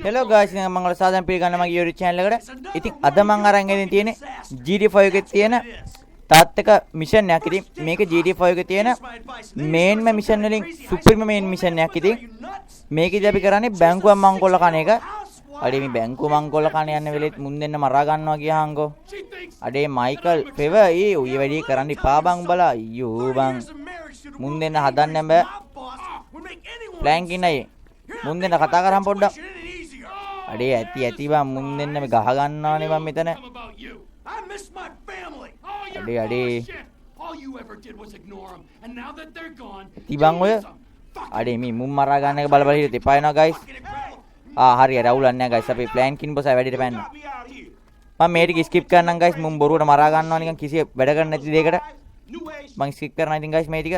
Hello guys, මම ඔයාලා සාදම් පිළිගන්න මගේ YouTube channel එකට. ඉතින් අද මම අරන් ගෙනින් තියෙන්නේ GT5 එකේ තියෙන තාත්තක මිෂන් එකක්. ඉතින් මේක GT5 එකේ තියෙන මේන්ම මිෂන් වලින් සුපිරිම මේන් මිෂන් එකක්. ඉතින් මේකදී අපි කරන්නේ බැංකුව මංකොල්ල කන එක. අඩේ මේ බැංකුව මංකොල්ල කන යන වෙලෙත් මුන් දෙන්න මරා ගන්නවා ගියාංගෝ. අඩේ මයිකල් ෆෙවර් ඔය වැඩි කරන්න ඉපා බං බලා. අයියෝ බං. මුන් දෙන්න හදන්න බෑ. ප්ලෑන් කිනයි. මුන් දෙන්න කතා කරන් පොඩ්ඩක්. අඩේ ඇති බං මුන් දෙන්න මේ ගහ ගන්නවානේ මම මෙතන. අඩේ තිබන් ඔය අඩේ මේ මුන් මරා ගන්න එක බල බල හිටියත් එපා වෙනවා ගයිස්. හරි රවුලක් නැහැ ගයිස්. අපි ප්ලෑන් කින් බොස් වැඩිට පැන්න. මම මේ ටික ස්කිප් කරන්නම් ගයිස්. මුන් බොරුවට මරා ගන්නවා නිකන් කිසි වැඩ කරන්න නැති දෙයකට. මම ස්කිප් කරනවා ඉතින් ගයිස් මේ ටික.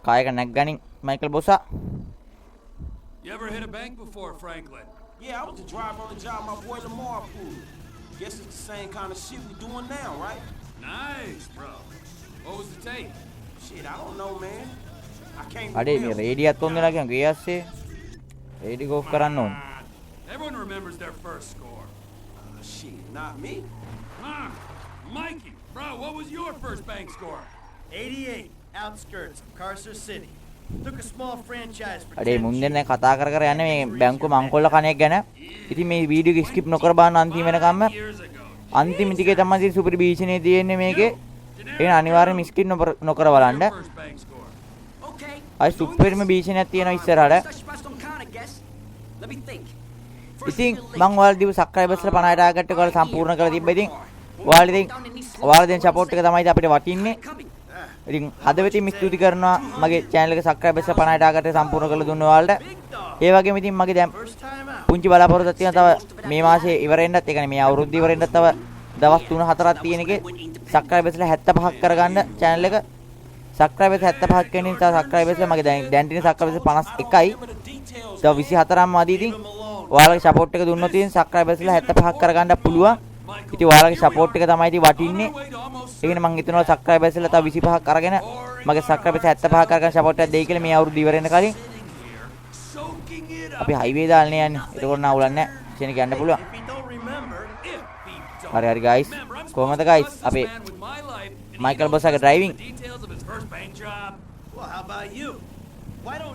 කායක නැග්ගනින් Michael බොසා. You ever hit a bank before, Franklin? Yeah, I was the driver on the job my boy Lamar pulled. Guess it's the same kind of shit we doing now, right? Nice, bro. What was the tape? Shit, I don't know, man. I can't අඩේ මේ රේඩියත් on වෙලා කියන ගියස්සේ රේඩි off කරන්න ඕන. Everyone remembers their first score. Shit, not me. Mikey, bro, what was your first bank score? 88, outskirts of Carcer City. Took a small franchise for අඩේ මුන් දෙන්න කතා කර කර යන්නේ මේ බැංකුව මංකොල්ල කණයක් ගැන. ඉතින් මේ වීඩියෝ එක ස්කිප් නොකර බලන්න අන්තිම වෙනකම්ම. අන්තිම ටිකේ තමයි ඉතින් සුපිරි බීචනේ තියෙන්නේ මේකේ. ඒක අනිවාර්යයෙන්ම ස්කිප් නොකර බලන්න. අයි සුපිරිම බීචනයක් තියෙනවා ඉස්සරහට. ඉතින් මම ඔයාලට දීපු සබ්ස්ක්‍රයිබර්ස්ලා 50ට ආගට්ට ඔයාලා සම්පූර්ණ කරලා තිබ්බා. ඉතින් ඔයාලා දෙන සපෝට් එක තමයි අපිට වටින්නේ. ඉතින් හදවතින් ස්තුති කරනවා මගේ channel එක subscribers 50ට ආගට සම්පූර්ණ කරලා දුන්න ඔයාලට. ඒ වගේම ඉතින් මගේ දැන් පුංචි බලාපොරොත්තුවක් තියෙනවා තව මේ මාසේ ඉවරෙන්නත් ඒ කියන්නේ මේ අවුරුද්ද ඉවරෙන්නත් තව දවස් 3-4ක් තියෙන එකේ subscribersලා 75ක් කරගන්න channel එක. subscribers 75ක් වෙන නිසා subscribersලා මගේ දැන් තියෙන subscribers 51යි. තව 24ක්ම අදී ඉතින් ඔයාලගේ support එක දුන්නොත් ඉතින් subscribersලා 75ක් කරගන්න පුළුවන්. ඉතින් ඔයාලගේ support එක තමයි ඉතින් වටින්නේ. ඒකනේ මම හිතනවා සබ්ස්ක්‍රයිබර්ස්ලා තව 25ක් අරගෙන මගේ සබ්ස්ක්‍රයිබර්ස් 75ක් අරගෙන සපෝට් එකක් දෙයි කියලා මේ අවුරුදු ඉවර වෙන කලින් අපි හයිවේ දාල්නේ යන්නේ. ඒකෝර නාවුලක් නැහැ. ඉතින් යන්න පුළුවන්. හරි ගයිස්. කොහමද ගයිස්? අපේ මයිකල් බොස්ගේ ඩ්‍රයිවිං.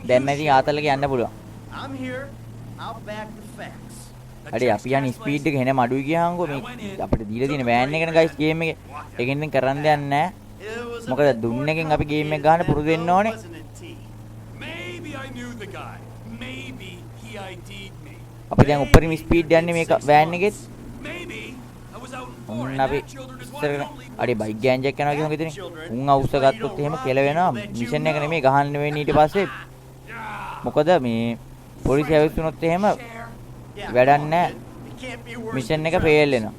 දැන් නැති ආතල්ලක යන්න පුළුවන්. අඩේ අපි යන ස්පීඩ් එක එනම අඩුයි ගියාංගෝ මේ අපිට දීලා තියෙන වෑන් එකනේ ගයිස් ගේම් එකේ. ඒකෙන් ඉතින් කරන්න දෙයක් නැහැ. මොකද දුන්න එකෙන් අපි ගේම් එක ගන්න පුරුදු වෙන්න ඕනේ. අපි දැන් උඩරිම ස්පීඩ් යන්නේ මේක වෑන් එකෙත්. උන් අපි ඉස්සරගෙන අඩේ බයික් ගෑන්ජ් එකක් යනවා කියමු ඉතින්. උන් අවුස්ස ගත්තොත් එහෙම කෙල වෙනවා. මිෂන් එක නෙමෙයි ගහන්න වෙන්නේ ඊට පස්සේ. මොකද මේ පොලිසිය ඇවිස්සුනොත් එහෙම වැඩක් නැහැ. මිෂන් එක ෆේල් වෙනවා.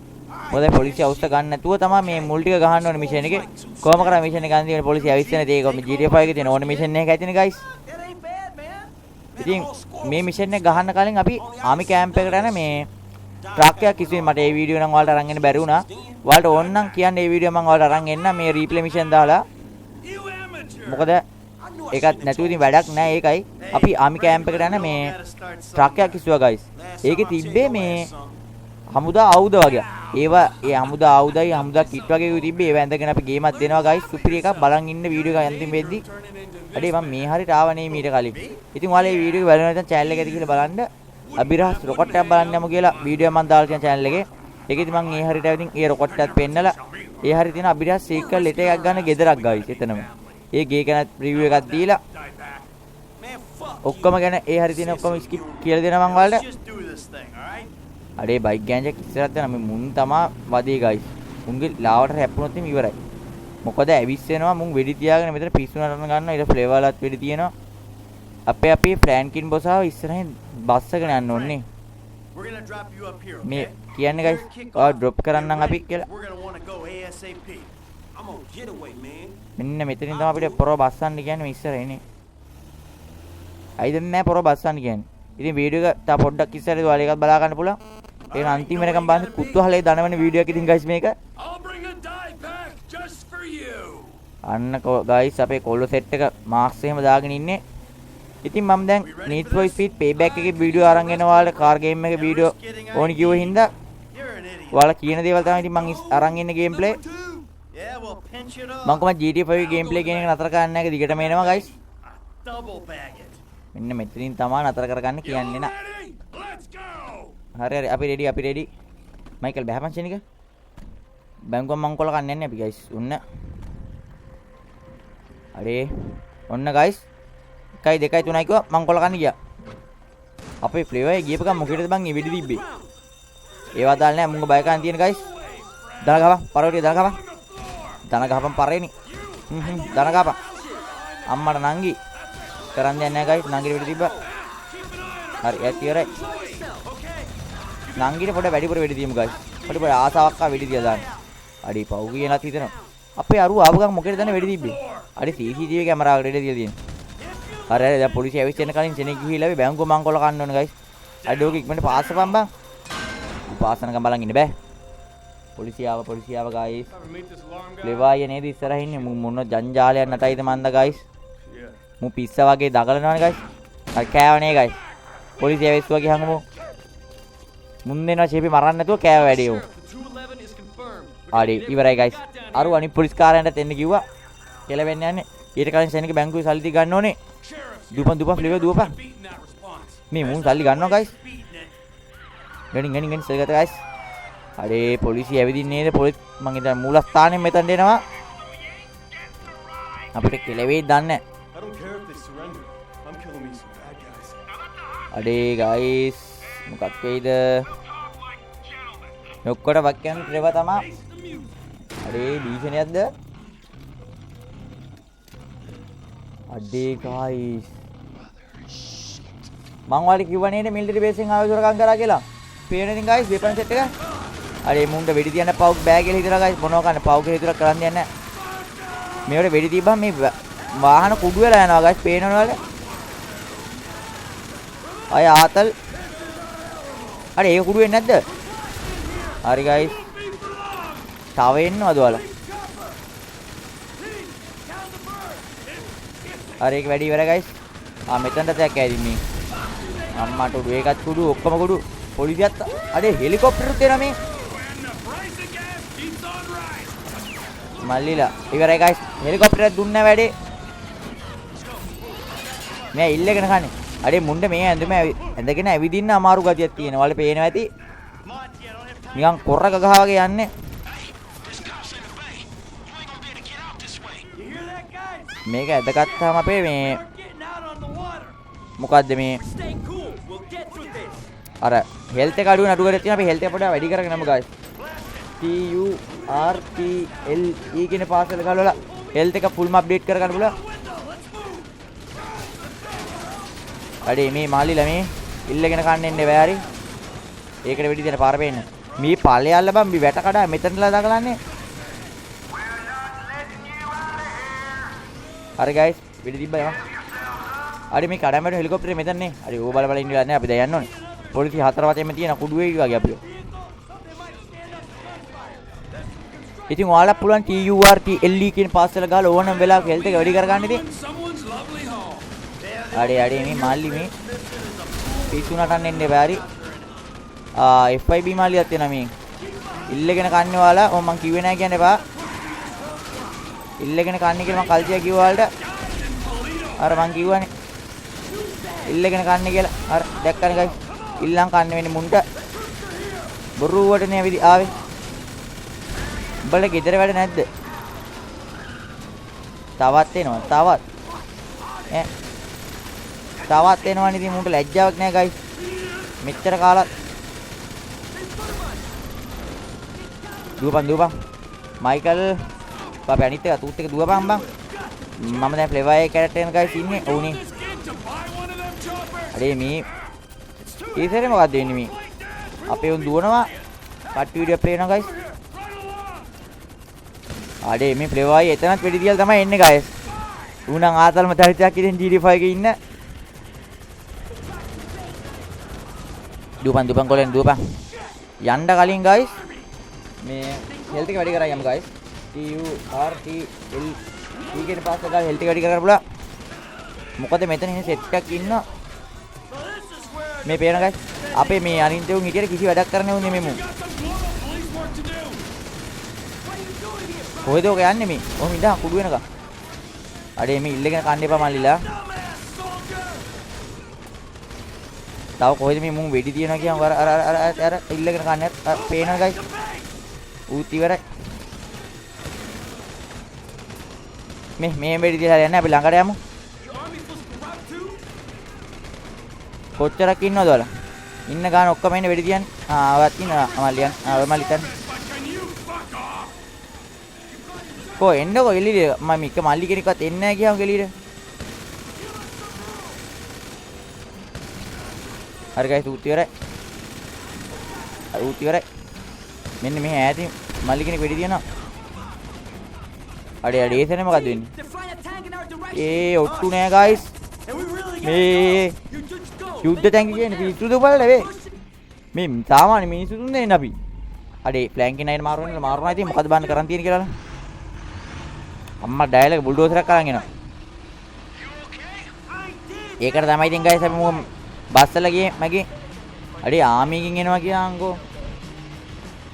මොකද පොලිසිය අවුස්ස ගන්න නැතුව තමයි මේ මුල් ටික ගහන්න ඕනේ මිෂන් එකේ. කොහොම කරා මිෂන් එක ගන්න තියෙන පොලිසිය ඇවිස්සන්නේ ඒක මේ GTA 5 එකේ තියෙන ඕනේ මිෂන් එකක් ඇතිනේ ගයිස්. ඉතින් මේ මිෂන් එක ගහන්න කලින් අපි ආමි කැම්ප් එකට යන මේ ට්‍රක් එකක් කිසිම මට ඒ වීඩියෝ නම් ඔයාලට අරන් එන්න බැරි වුණා. ඔයාලට ඕන නම් කියන්න ඒ වීඩියෝ මම ඔයාලට අරන් එන්න මේ රීප්ලේ මිෂන් දාලා. මොකද ඒකත් නැතුව ඉතින් වැඩක් නැහැ ඒකයි. අපි ආමි කැම්ප් එකට යන මේ ට්‍රක් එකක් කිව්වා ගයිස්. ඒකේ තිබ්බේ මේ හමුදා ආයුධ වගේ. ඒවා ඒ හමුදා ආයුධයි හමුදා කිට් වගේ තිබ්බේ. ඒව ඇඳගෙන අපි ගේමක් දෙනවා ගයිස්. සුපිරි එකක් බලන් ඉන්න වීඩියෝ එක අන්තිම වෙද්දි. අඩේ මම මේ හරියට ආවනේ මීට කලින්. ඉතින් ඔයාලා මේ වීඩියෝ එක බලන්න නැත්නම් channel එක ඇති කියලා බලන්න. අබිරහස් රොකට් එකක් බලන්න යමු කියලා වීඩියෝ මම දාලා තියෙන channel එකේ. ඒකෙදි මම මේ හරියට ඇවිදින් ඒ රොකට් එකත් පෙන්නලා ඒ හරිය තියෙන අබිරහස් සීකල් ලෙටර් එකක් ගන්න ගෙදරක් ගයිස් එතනම. ඒ ගේ ගැන රිවිව් එකක් දීලා ඔක්කොම ගැන ඒ හරිය තියෙන ඔක්කොම ස්කිප් කියලා දෙනවා මම ඔයාලට. අඩේ බයික් ගෑන්ජ් එක ඉස්සරහට දෙනවා මේ මුන් තමා වදේ ගයිස්. මුන්ගේ ලාවට හැප්පුණොත් එimhe ඉවරයි. මොකද ඇවිස්සෙනවා මුන් වෙඩි තියාගෙන මෙතන පිස්සු නටන ගන්නවා. ඊට ෆ්ලේවර්ලත් වෙඩි තියෙනවා. අපේ ෆ්‍රැන්කින් බොසාව ඉස්සරහින් බස් එකගෙන යන්න ඕනේ. මේ කියන්නේ ගයිස් ඔයා ඩ්‍රොප් කරන්නම් අපි කියලා. මෙන්න මෙතනින් තමයි අපිට පොරව බස්සන්න කියන්නේ ඉස්සරහ ඉන්නේ. අයිදන් නෑ පොරව බස්සන්න කියන්නේ. ඉතින් වීඩියෝ එක තා පොඩ්ඩක් ඉස්සරහදී ඔයාලා එකක් බලා ගන්න පුළුවන්. ඒක අන්තිම වෙනකම් බලන්න කුතුහලයේ දනවන වීඩියෝ එකක් ඉතින් ගයිස් මේක. අන්න ගයිස් අපේ කොල්ල සෙට් එක මාක්ස් එහෙම දාගෙන ඉන්නේ. ඉතින් මම දැන් Need for Speed Payback එකේ වීඩියෝ අරන් එනවා ඔයාලට කාර් ගේම් එකේ වීඩියෝ ඕනි කිව්ව හින්දා You're an idiot. ඔයාලා කියන දේවල් තමයි ඉතින් මම අරන් ඉන්නේ game play Yeah, well, pinch it up. මම කොහොමද GTA 5 ගේම් ප්ලේ කියන එක නතර කරන්න නැහැ දිගටම එනවා guys Double bag it. මෙන්න මෙතනින් තමයි නතර කරගන්න කියන්නේ නා Ready? Let's go! හරි අපි රෙඩි මයිකල් බහපන් ෂෙනික බැංකුව මංකොල කන්නේ නැහැ අපි guys උන්න අරේ ඔන්න guys 1 2 3 කිව්වා මංකොල කන්න ගියා අපේ ෆ්ලේවර් ගියප ගමන් මොකේද බං මේ වෙඩි තිබ්බේ ඒවා දාලා නැහැ මුංග බය ගන්න තියෙන guys දන ගහපන් පරවටිය දන ගහපන් පරේනි දන ගහපන් අම්මට නංගි කරන් දෙන්නේ නැහැ guys නංගිට වෙඩි තිබ්බා හරි ඒත් ඉවරයි නංගිට පොඩ වැඩිපුර වෙඩි තියමු guys පොඩි ආසාවක් ආ වෙඩි තියලා දාන්න අඩි පව් කියලාත් හිතනවා අපේ අරුව ආව ගමන් මොකේද දන්නේ වෙඩි තිබ්බේ අඩි CCTV කැමරාවකට වෙඩි තියලා තියෙනවා හරි දැන් පොලිසිය ඇවිත් යන කලින් සෙනෙක් ගිහිල්ලා අපි බැංකුව මංකොල කන්න ඕනේ guys අඩි ඕක ඉක්මනට පාස්සපන් බං පාස්සනකම් බලන් ඉන්න බෑ පොලිසිය ආව guys ලෙවාය නේද ඉස්සරහින් ඉන්නේ මොන ජංජාලයක් නටයිද මන්ද guys මු පිස්සා වගේ දගලනවනේ guys හරි කෑවනේ guys පොලිසිය ඇවිත් වගේ හංගමු මුන් දෙනවා චේපි මරන්න නැතුව කෑව වැඩේ උ හරි ඉවරයි guys අරු අනිත් පොලිස් කාරයන්ට එන්න කිව්වා කියලා වෙන්න යන්නේ ඊට කලින් සෙනෙක බැංකුවේ සල්ලි ටික ගන්න ඕනේ දුපන් ෆ්ලේවර් දුවපන් මේ මුන් සල්ලි ගන්නවා guys ගණින් සල්ලි ගත්තා guys හරි පොලිසිය ඇවිදින්නේ නේද පොලිස් මං ඉතින් මූලස්ථානෙන් මෙතන එනවා අපිට කෙලවෙයි දන්නේ I don't care if they surrender. I'm killing me some bad guys. අඩේ guys මොකක් වෙයිද ඔක්කොට වක්කන් ට්‍රෙව තමා අඩේ භීෂණයක්ද අඩේ guys මං ඔයාලට කිව්වා නේද මිලිටරි බේස් එකෙන් ආව සොරකම් කරා කියලා පේන ඉතින් guys වෙපන් සෙට් එක අඩේ මුන්ට වෙඩි තියන්න පව් බෑ කියලා හිතලා guys මොනවා කරන්න පව් කියලා හිතලා කරන්න දෙන්නේ නැහැ මේවට වෙඩි තිබ්බම මේ වාහන කුඩු වෙලා යනවා guys පේනවද ඔයාලට අය ආතල් අර ඒක කුඩු වෙන්නේ නැද්ද හරි guys තව එන්නවද ඔයාලා හරි ඒක වැඩි ඉවරයි guys මෙතනට තැක් ඇවිදින් මේ අම්මට උඩු ඒකත් කුඩු ඔක්කොම කුඩු පොලිසියත් අඩේ හෙලිකොප්ටරෙත් එනවා මේ මල්ලිලා ඉවරයි guys හෙලිකොප්ටරයක් දුන්නා වැඩේ මේ ඉල්ලගෙන කන්නේ අඩේ මුණ්ඩ මේ ඇඳගෙන ඇවිදින්න අමාරු ගතියක් තියෙනවා වල පේනවා ඇති නිකන් කොරක ගහ වගේ යන්නේ මේක ඇදගත්තාම අපේ මේ මොකද්ද මේ අර හෙල්ත් එක අඩුව නඩු කරලා තියෙනවා අපි හෙල්ත් එක පොඩ්ඩක් වැඩි කරගෙන යමු guys TURTLE කියන පාසල ගලවලා හෙල්ත් එක ෆුල්ම අප්ඩේට් කරගන්න පුළුවන් අඩේ මේ මාලිලා මේ ඉල්ලගෙන කන්න එන්නේ බෑ හරි ඒකට වෙඩි දෙන පාර පේන්න මේ පල්ලෙයල්ල බම් මේ වැට කඩා මෙතනලා දකලන්නේ හරි guys වෙඩි තිබ්බා යම අඩේ මේ කඩමැට හෙලිකොප්ටරේ මෙතනනේ අඩේ ඕව බල බල ඉන්න ඉන්නේ අපි දැන් යන්න ඕනේ පොලිසිය හතර වතෙම තියෙන කුඩු වේවි වගේ අපිව ඉතින් ඔයාලා පුළුවන් TURTLE කියන පාසල ගාලා ඕනම වෙලාවක හෙල්ත් එක වැඩි කරගන්න ඉතින් අඩේ මේ මාල්ලි මේ පිස්සු නටන්න එන්නේ බෑ හරි FIB මාල්ලියක් තියෙනවා මේ ඉල්ලගෙන කන්නේ ඔයාලා මම කිව්වේ නෑ කියන්න එපා ඉල්ලගෙන කන්නේ කියලා මම කල්තිය කිව්වා ඔයාලට අර මං කිව්වනේ ඉල්ලගෙන කන්නේ කියලා අර දැක්කනේ ගයි ඉල්ලන් කන්නේ වෙන්නේ මුන්ට බොරුවටනේ ආවේ උඹලා ගෙදර වැඩ නැද්ද තවත් එනවා තවත් එනවනේ ඉතින් මුන්ට ලැජ්ජාවක් නෑ ගයි මෙච්චර කාලත් දුවපන් මයිකල් පාපේ අනිත් එක තූත් එක දුවපන් බං මම දැන් ෆ්ලේවර් එකේ කැරක්ටර් එක ගයිස් ඉන්නේ ඕනේ අඩේ මේ ඊසරේ මොකක්ද වෙන්නේ මේ අපේ උන් දුවනවා කට් වීඩියෝ ප්ලේ කරනවා ගයිස් අඩේ මේ ෆ්ලේවර් එකේ එතනත් වෙඩි තියලා තමයි එන්නේ ගයිස් ඌනම් ආතල්ම චරිතයක් ඉතින් GT5 එකේ ඉන්න දුවපන් කොලෙන් දුවපන් යන්න කලින් ගයිස් මේ හෙල්ත් එක වැඩි කරා යමු ගයිස් TURTLE කියන පාස්ස ගාලා හෙල්ත් එක වැඩි කරගන්න පුළුවන් මොකද මෙතන ඉන්නේ සෙට් එකක් ඉන්නවා. මේ පේන guys. අපේ මේ අනින්තෙවුන් හිටියට කිසි වැඩක් කරන්නේ නැුනේ මේ මු. කොහෙද ඔක යන්නේ මේ? ඔහොම ඉඳන් කුඩු වෙනකම්. අඩේ මේ ඉල්ලගෙන කන්න එපා මල්ලිලා. තව කොහෙද මේ මුන් වෙඩි තියනවා කියන් අර ඉල්ලගෙන කන්නේ පේනවා guys. ඌත් ඉවරයි. මේ වෙඩි තියලා යන්නේ අපි ළඟට යමු. කොච්චරක් ඉන්නවද ඔයාලා? ඉන්න ගාන ඔක්කොම ඉන්නේ වෙඩි තියන්නේ. ආවත් ඉන්නවා මල්ලියන්. මල්ලිතන්. කො එන්නකො එළියට මම එක මල්ලි කෙනෙක්වත් එන්නේ නැහැ කියම එළියට. හරි ගයිස් ඌත් ඉවරයි. ඌත් ඉවරයි. මෙන්න මෙහි ඈතින් මල්ලි කෙනෙක් වෙඩි තියනවා. අඩේ එතන මොකද වෙන්නේ? ඔට්ටු නෑ ගයිස්. මේ යුද්ධ ටැංක කියන්නේ පිස්සුද බලලා වේ. මේ සාමාන්‍ය මිනිස්සු තුන් දෙන්නේ අපි. අඩේ ෆ්ලැන්කින් අයින් මාරුණා ඉතින් මොකද බන්න කරන් තියෙන්නේ කියලා. අම්මා ඩයලොග් බුල්ඩෝසරයක් අරන් එනවා. ඒකට තමයි ඉතින් ගයිස් අපි මොකම බස්සලා ගියේ මගේ. අඩේ ආමීගෙන් එනවා කියන්කෝ.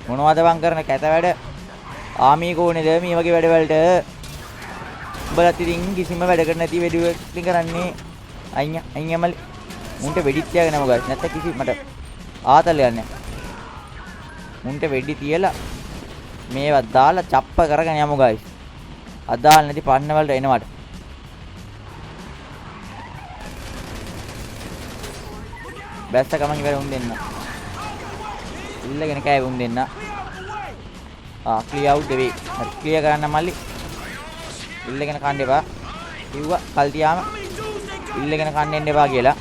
මොනවද බං කරන කැත වැඩ? ආමී කෝනේද මේ වගේ වැඩ වලට? උඹලත් ඉතින් කිසිම වැඩකට නැති වෙඩි ඉතින් කරන්නේ. අයියා මල්ලි. මුන්ට වෙඩි තියාගෙන යමු ගයිස්. නැත්නම් කිසි මට ආතල් යන්නේ. මුන්ට වෙඩි තියලා මේවත් දාලා චප්ප කරගෙන යමු ගයිස්. අදාල් නැති පන්න වලට එනවට. බැස්ස ගමන් ඉවර වුන් දෙන්න. ඉල්ලගෙන කෑ වුන් දෙන්න. ක්ලියර් අවුට් දෙවි. ක්ලියර් කරන්න මල්ලි. ඉල්ලගෙන කන්න එපා. කිව්වා කල් තියාම ඉල්ලගෙන කන්න එන්න එපා කියලා.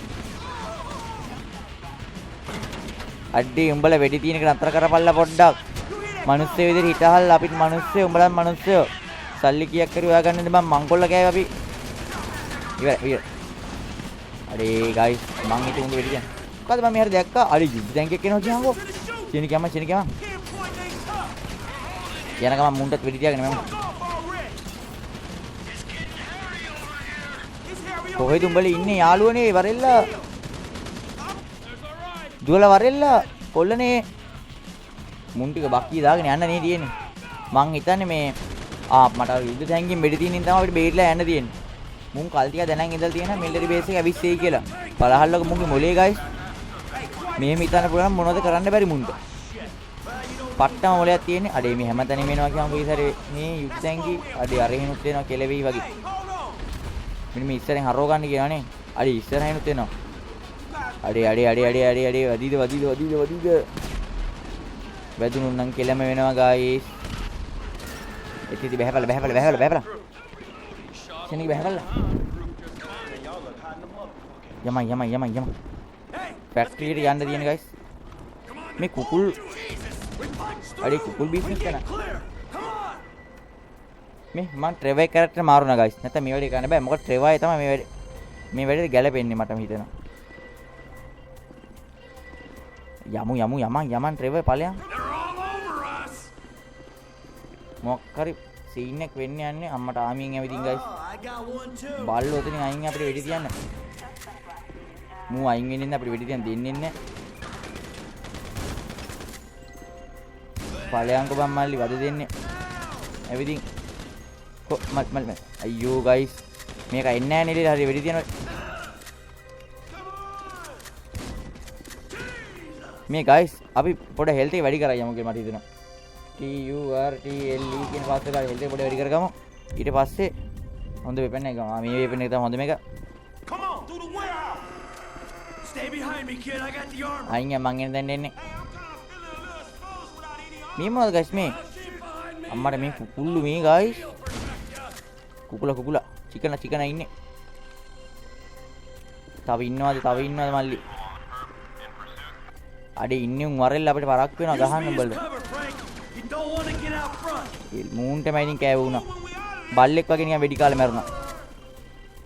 අඩේ උඹලා වෙඩි තියෙන එක නතර කරපල්ලා පොඩ්ඩක්. මිනිස්සු විදිහට හිටහල් අපිත් මිනිස්සු උඹලා මිනිස්සු. සල්ලි කීයක් කරු හොයා ගන්නද මම මංගොල්ල කෑවේ අපි. ඉවර. අඩේ ගයිස් මං හිතුවේ උඹ වෙඩි තියන්න. මොකද මම මෙහෙර දැක්කා. අඩේ යුද්ධ ටැංක් එකක් එනවා කියන්කෝ. චිනි ගම. යන ගමන් මුන්ටත් වෙඩි තියාගෙන මම. කොහෙද උඹලා ඉන්නේ යාළුවනේ වරෙල්ලා. දුවලා වරෙල්ලා කොල්ලනේ. මුන් ටික බක්කිය දාගෙන යන්න නේ තියෙන්නේ. මං හිතන්නේ මේ මට යුද්ධ ටැංකින් වෙඩි තියෙනින් තමයි අපිට බේරිලා යන්න තියෙන්නේ. මුන් කල් ටික දැනන් ඉඳලා තියෙනවා මිලිටරි බේස් එක ඇවිස්සෙයි කියලා. බලහල්ලක මුන්ගේ මොලේ ගයිස්. මෙහෙම හිතන්න පුළුවන් මොනවද කරන්න බැරි මුන්ට. පට්ටම මොලයක් තියෙන්නේ. අඩේ මේ හැමතැනම එනවා කියම කීසරේ මේ යුද්ධ ටැංකි. අඩේ අරහිනුත් එනවා කෙලෙවි වගේ. මෙන්න මේ ඉස්සරෙන් හරව ගන්න කියනවනේ. අඩේ ඉස්සරහිනුත් එනවා. අඩේ වදීද. වැදුණු නම් කෙලම වෙනවා ගායිස්. ඉතින් බහැපල. සෙනග බහැපල. යම. ෆැක්ටරියට යන්න තියෙන ගයිස්. මේ කුකුල් අඩේ කුකුල් බිස්නස් කරන. මේ මම ට්‍රෙවර් කැරක්ටර් මාරුණා ගයිස්. නැත්නම් මේ වැඩේ කරන්න බෑ. මොකද ට්‍රෙවර් තමයි මේ වැඩේට ගැලපෙන්නේ මට හිතෙනවා. යමන් ට්‍රෙවර් ඵලයන්. මොකක් හරි සීන් එක වෙන්න යන්නේ අම්මට ආමියෙන් ඇවිදින් ගයිස්. බල්ලෝ උතනින් අයින් අපිට වෙඩි තියන්න. මූ අයින් වෙන්නේ නැහැ අපිට වෙඩි තියන්න දෙන්නේ නැහැ. ඵලයන්ක බම් මල්ලි වද දෙන්නේ. ඇවිදින් මල් අයියෝ ගයිස් මේක එන්නේ නැහැ නේද හරි වෙඩි තියනවා. මේ ගයිස් අපි පොඩ හෙල්ත් එක වැඩි කරා යමු කියලා මට හිතෙනවා. TURTLE කියන පාස්සේ ගාලා හෙල්ත් එක පොඩ වැඩි කරගමු. ඊට පස්සේ හොඳ වෙපන් එක මේ වෙපන් එක තමයි හොඳ මේක. Come on, through the warehouse. Stay behind me, kid. I got the armor. අයින් මං එන්න දැන් එන්නේ. මේ මොකද ගයිස් මේ? අම්මට මේ කුකුල්ලු මේ ගයිස්. කුකුලා චිකන ඉන්නේ. තව ඉන්නවද මල්ලි? අඩේ ඉන්නේ උන් වරෙල්ල අපිට පරක් වෙනවා ගහන්න උඹලා. මූන්ට මයින් කෑව වුණා. බල්ලෙක් වගේ නිකන් වෙඩි කාලේ මැරුණා.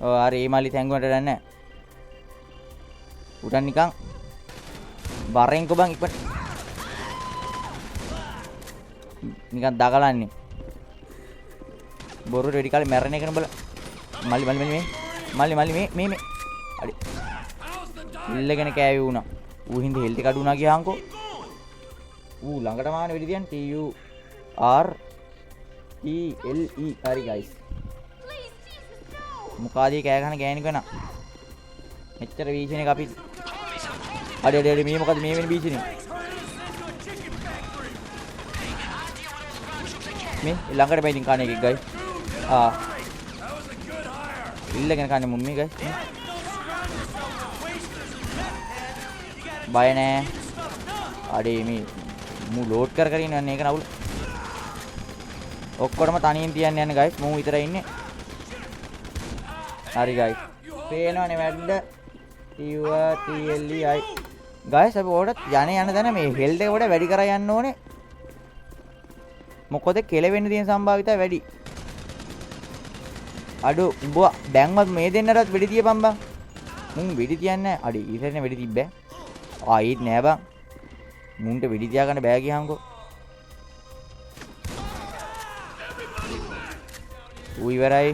ඔව් අර ඒ මල්ලි තැංගුවට දන්නේ නැහැ. උටන් නිකන් බරෙන් කොබන් ඉක්මනට නිකන් දගලන්නේ. බොරුට වෙඩි කාලේ මැරෙන එකනේ බල. මල්ලි මේ. මල්ලි මේ අඩි ඉල්ලගෙන කෑවි වුණා ඌ හින්දා හෙල්ට් එක අඩු වුණා ගියාන්කෝ ඌ ළඟටම ආන වෙඩි තියන් TURELE හරි ගයිස් මොකාදී කෑ ගහන ගෑණි කෙනා මෙච්චර වීචිනේ අපි අඩේ මේ මොකද මේ වෙන වීචිනේ මේ ළඟට බයින් කන එකක් ගයි ඉල්ලගෙන කන්නේ මුම්මි ගයි බය නෑ අඩේ මේ මු ලෝඩ් කර ඉන්නවන්නේ ඒක නවුල ඔක්කොටම තනියෙන් තියන්න යන්නේ ගයිස් මු විතරයි ඉන්නේ හරි ගයිස් පේනවනේ වැඩ TURELE ගයිස් අපි ඕකට යන තැන මේ හෙල්ට් එක වඩා වැඩි කරා යන්න ඕනේ මොකද කෙලවෙන්න තියෙන සම්භාවිතය වැඩි අඩෝ උඹ දැන්වත් මේ දෙන්නටත් වෙඩි තියපන් බං මුන් වෙඩි තියන්නේ අඩි ඊතරනේ වෙඩි තිබ්බෑ ආයෙත් නෑ බං මුන්ට වෙඩි තියා ගන්න බෑ ගියාන්කෝ ඌ ඉවරයි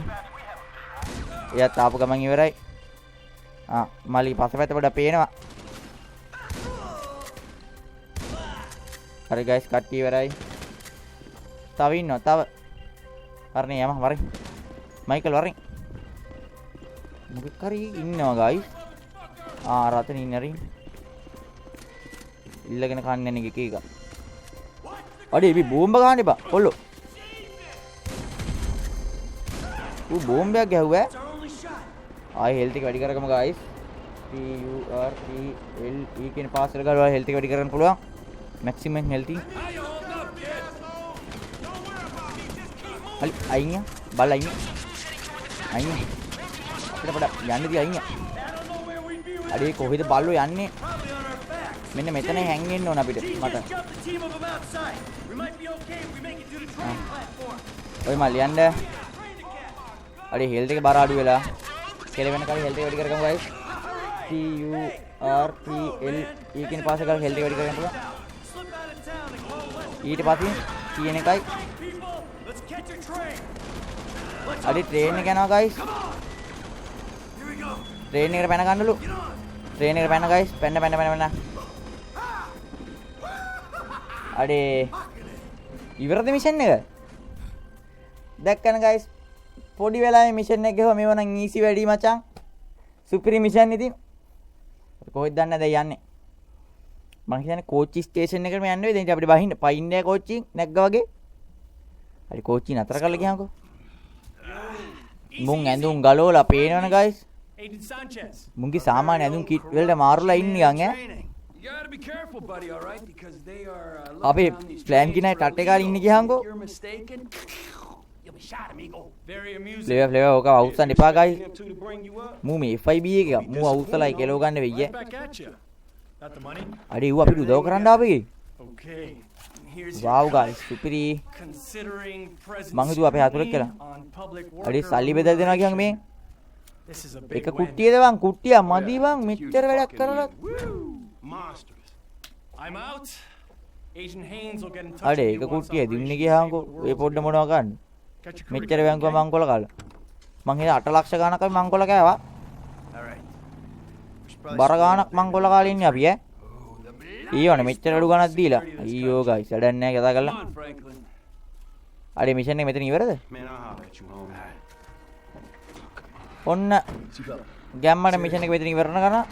එයාත් ආපු ගමන් ඉවරයි මලි පස්සපැත්ත පොඩ පේනවා හරි ගයිස් කට්ටිය ඉවරයි තව ඉන්නවා තව හරිනේ යම වරින් මයිකල් වරින් මොකක් කරි ඉන්නවා ගයිස් රතන ඉන්නරින් ඉල්ලගෙන කන්නේ නේ එක අඩේ මේ බෝම්බ ගහන්න එපා කොල්ලෝ ඌ බෝම්බයක් ගැහුවා ආයි හෙල්ට් එක වැඩි කරගමු ගයිස් TURELE කියන පාස්වර්ඩ් එක ගාලා හෙල්ට් එක වැඩි කරගන්න පුළුවන් මැක්සිමම් හෙල්ට් අයින් බල අයින් අපිට පොඩ යන්න දී අයින් අඩේ කොහෙද බල්ලෝ යන්නේ මෙන්න මෙතන හැංගෙන්න ඕන අපිට මට ඔය මල් යන්න අඩේ හෙල්ට් එක බර අඩු වෙලා කෙලවෙන කලින් හෙල්ට් එක වැඩි කරගමු ගයිස් TURELE කියන පාස්වර්ඩ් එක ගාලා හෙල්ට් එක වැඩි කරගන්න පුළුවන් ඊට පස්සේ කියන එකයි අඩි ට්‍රේන් එක යනවා ගයිස් ට්‍රේන් එකට පැන ගන්නලු ට්‍රේන් එකට පැන ගයිස් පැන අඩේ ඉවරද මිෂන් එක දැක්කන ගයිස් පොඩි වෙලාවේ මිෂන් එක ගහුවා මේව නම් ඊසි වැඩි මචං සුපිරි මිෂන් ඉතින් කොහෙද දන්නේ දැන් යන්නේ මම කියන්නේ කෝච්චි ස්ටේෂන් එකටම යන්න වෙයි දැන් අපිට බහින්න පයින්නේ කෝච්චි නැග්ගා වගේ හරි කෝච්චි නතර කරලා ගියාන්කෝ මුන් ඇඳුම් ගලවලා පේනවනේ ගයිස් Agent Sanchez. මුන්ගේ සාමාන්‍ය ඇඳුම් කිට් වලට මාරුලා ඉන්නේ යන් ඈ You gotta be careful, buddy, all right? Because they are අපි ප්ලෑන් කිනයි ටට් එකේ ඉන්නේ ගියාන්කෝ You're mistaken. You'll be shot, amigo. Very amusing. Flavour ඕක අවුස්සන්න එපා guys Them two to bring you up. මූ මේ FIB එක මූ අවුස්සලයි කෙලව ගන්න වෙయ్యේ Right back at you. Got the money? අඩේ ඌ අපිට උදව් කරන්න ආපේ Okay. Here's wow your guys සුපිරි considering presence. මං හිතුවා අපේ හතුරෙක් කියලා on public අඩේ worker සල්ලි බෙදලා දෙනවා කියන් මේ This is a එක big win. කුට්ටියද බං කුට්ටිය මදි බං මෙච්චර වැඩක් කරලා Monsters. I'm out. Agent Haynes will get in touch අඩේ with එක you once කුට්ටිය දින්නේ operation ගියාන්කෝ Hollywood A rolls පොඩ්ඩ again. මොනවා ගන්න Got your crew මෙච්චර together, බැංකුව okay? මංකොල කාලා මං හිතා 8 ලක්ෂ ගානක් අපි මංකොල කෑවා All right. We should probably බර split ගානක් up මංකොල කාලේ ඉන්නේ අපි ඈ ඊවනේ මෙච්චර අඩු ගානක් දීලා අයියෝ ගයිස් වැඩක් නැහැ කතා කරලා Come on, Franklin. අඩේ මිෂන් එක මෙතන ඉවරද Man, I'll holler at you, homie. ඔන්න ගැම්මට මිෂන් එක මෙතන ඉවරන කරා